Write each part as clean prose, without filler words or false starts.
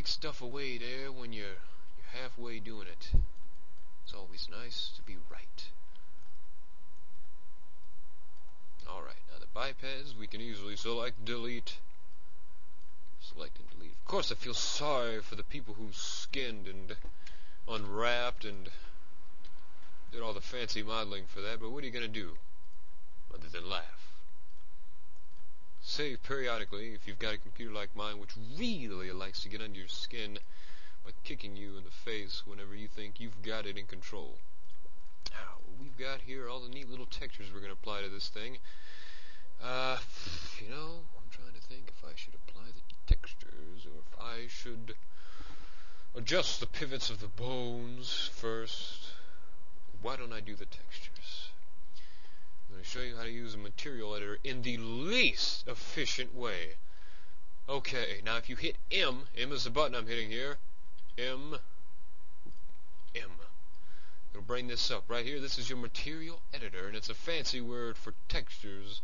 break stuff away there when you're halfway doing it. It's always nice to be right. Alright, now the bipeds we can easily select, delete. Select and delete. Of course I feel sorry for the people who skinned and unwrapped and did all the fancy modeling for that, but what are you going to do other than laugh? Save periodically if you've got a computer like mine which really likes to get under your skin by kicking you in the face whenever you think you've got it in control. Now, what we've got here, all the neat little textures we're going to apply to this thing. You know, I'm trying to think if I should apply the textures or if I should adjust the pivots of the bones first. Why don't I do the textures? I'm going to show you how to use a material editor in the least efficient way. Okay, now if you hit M is the button I'm hitting here. M. It'll bring this up right here. This is your material editor, and it's a fancy word for textures.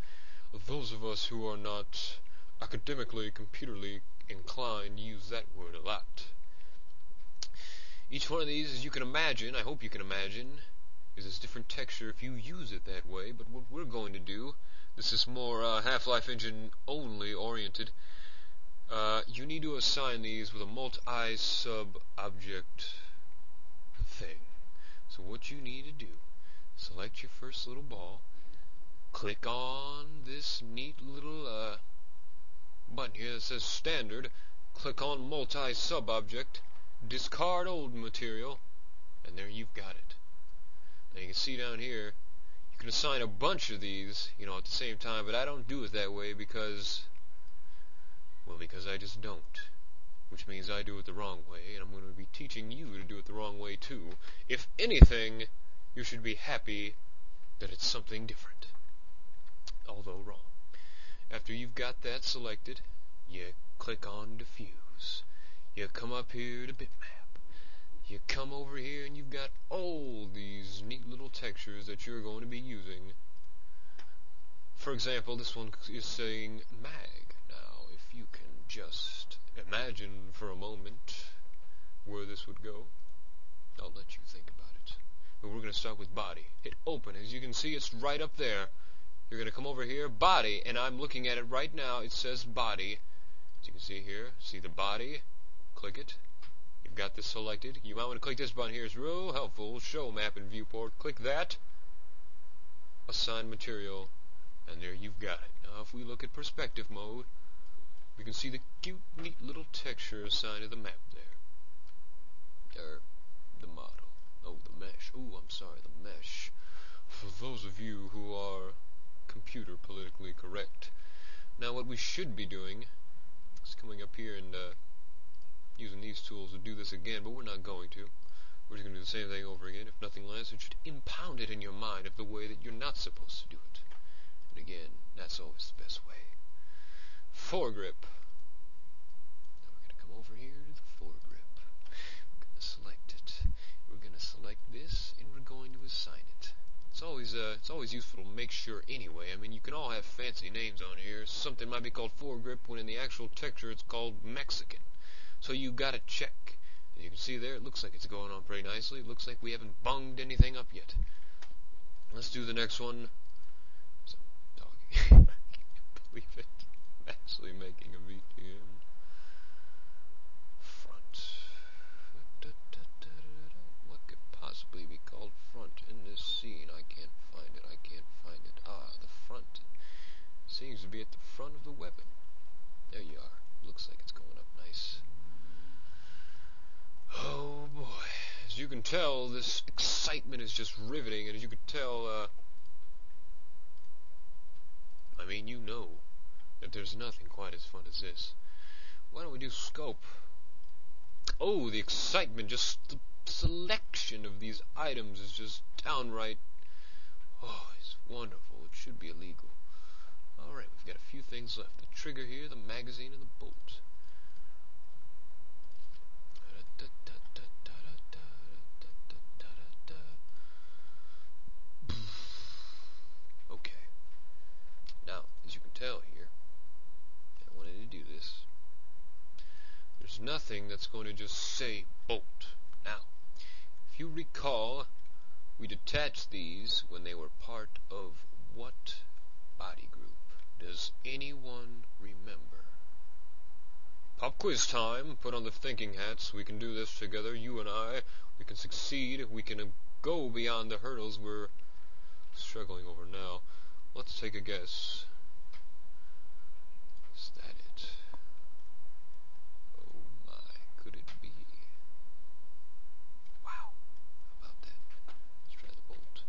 Those of us who are not academically, computerly inclined use that word a lot. Each one of these, as you can imagine, I hope you can imagine, is this different texture if you use it that way. But what we're going to do, this is more Half-Life Engine only oriented. You need to assign these with a multi-sub object thing. So what you need to do, select your first little ball, click on this neat little button here that says standard, click on multi-sub object, discard old material, and there you've got it. Now you can see down here, you can assign a bunch of these, you know, at the same time, but I don't do it that way because I just don't. Which means I do it the wrong way, and I'm going to be teaching you to do it the wrong way too. If anything, you should be happy that it's something different, although wrong. After you've got that selected, you click on diffuse. You come up here to bitmap. You come over here and you've got all these neat little textures that you're going to be using. For example, this one is saying mag. Now, if you can just imagine for a moment where this would go, I'll let you think about it. But we're going to start with body. Hit open. As you can see, it's right up there. You're going to come over here, body, and I'm looking at it right now. It says body. As you can see here, see the body. Click it. You've got this selected. You might want to click this button here. It's real helpful. Show map and viewport. Click that. Assign material. And there you've got it. Now if we look at perspective mode, we can see the cute, neat little texture assigned to the map there. The model. Oh, the mesh. Oh, I'm sorry, the mesh. For those of you who are computer politically correct. Now what we should be doing is coming up here and using these tools to do this again, but we're not going to. We're just going to do the same thing over again. If nothing less, it should impound it in your mind of the way that you're not supposed to do it. And again, that's always the best way. Foregrip. Now we're going to come over here to the foregrip. We're going to select it. We're going to select this, and we're going to assign it. It's always useful to make sure anyway. I mean, you can all have fancy names on here. Something might be called foregrip when in the actual texture it's called Mexican. So you got to check. As you can see there, it looks like it's going on pretty nicely. It looks like we haven't bunged anything up yet. Let's do the next one. Some talking. I can't believe it. I'm actually making a VTM. Front. What could possibly be called front in this scene? I can't find it. Ah, the front. Seems to be at the front of the weapon. There you are. Looks like it's going up nice. Oh boy. As you can tell, this excitement is just riveting, and as you can tell, I mean, you know that there's nothing quite as fun as this. Why don't we do scope? Oh, the excitement, just the selection of these items is just downright, oh, it's wonderful. It should be illegal. Alright, we've got a few things left. The trigger here, the magazine, and the bolt. Okay. Now, as you can tell here, I wanted to do this. There's thing that's going to just say bolt. Now, if you recall, we detached these when they were part of what body group? Does anyone remember? Pop quiz time. Put on the thinking hats. We can do this together, you and I. We can succeed. We can go beyond the hurdles we're struggling over now. Let's take a guess. Is that it? Oh my, could it be? Wow. How about that? Let's try the bolt.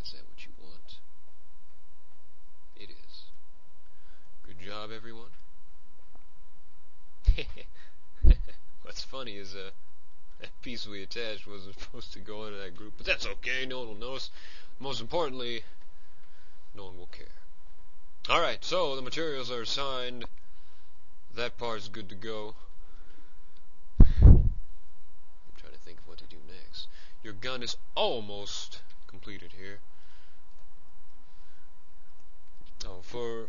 Is that what you want? It is. Good job, everyone. What's funny is that piece we attached wasn't supposed to go into that group, but that's okay. No one will notice. Most importantly, no one will care. Alright, so the materials are assigned. That part's good to go. I'm trying to think of what to do next. Your gun is almost completed here. Oh, for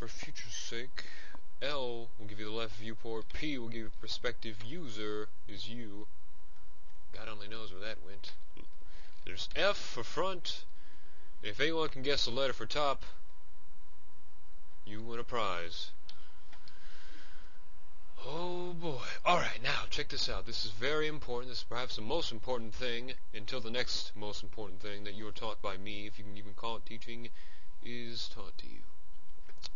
future's sake, L will give you the left viewport, P will give you perspective, user is you. God only knows where that went. There's F for front. If anyone can guess the letter for top, you win a prize. Oh boy. Alright, now check this out. This is very important. This is perhaps the most important thing until the next most important thing that you are taught by me, if you can even call it teaching, is taught to you.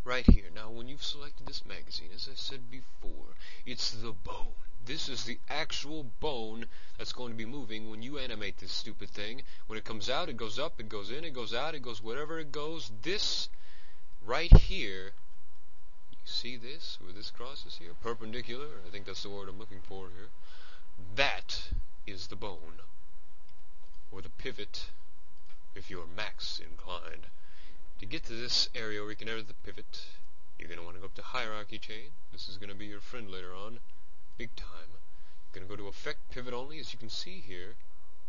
Right here. Now, when you've selected this magazine, as I said before, it's the bone. This is the actual bone that's going to be moving when you animate this stupid thing. When it comes out, it goes up, it goes in, it goes out, it goes wherever it goes. This right here, you see this, where this crosses here? Perpendicular, I think that's the word I'm looking for here. That is the bone. Or the pivot, if you're max inclined. To get to this area where you can edit the pivot, you're going to want to go up to hierarchy chain. This is going to be your friend later on. Big time. You're going to go to effect pivot only. As you can see here,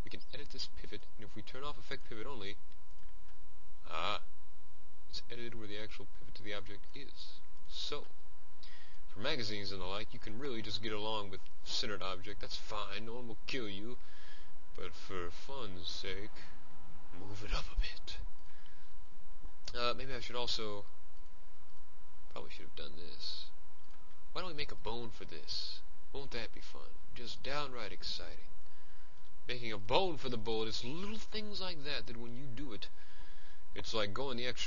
we can edit this pivot, and if we turn off effect pivot only, it's edited where the actual pivot to the object is. So, for magazines and the like, you can really just get along with centered object. That's fine. No one will kill you. But for fun's sake, move it up a bit. Maybe I should also, probably should have done this. Why don't we make a bone for this? Won't that be fun? Just downright exciting. Making a bone for the bullet. It's little things like that that when you do it, it's like going the extra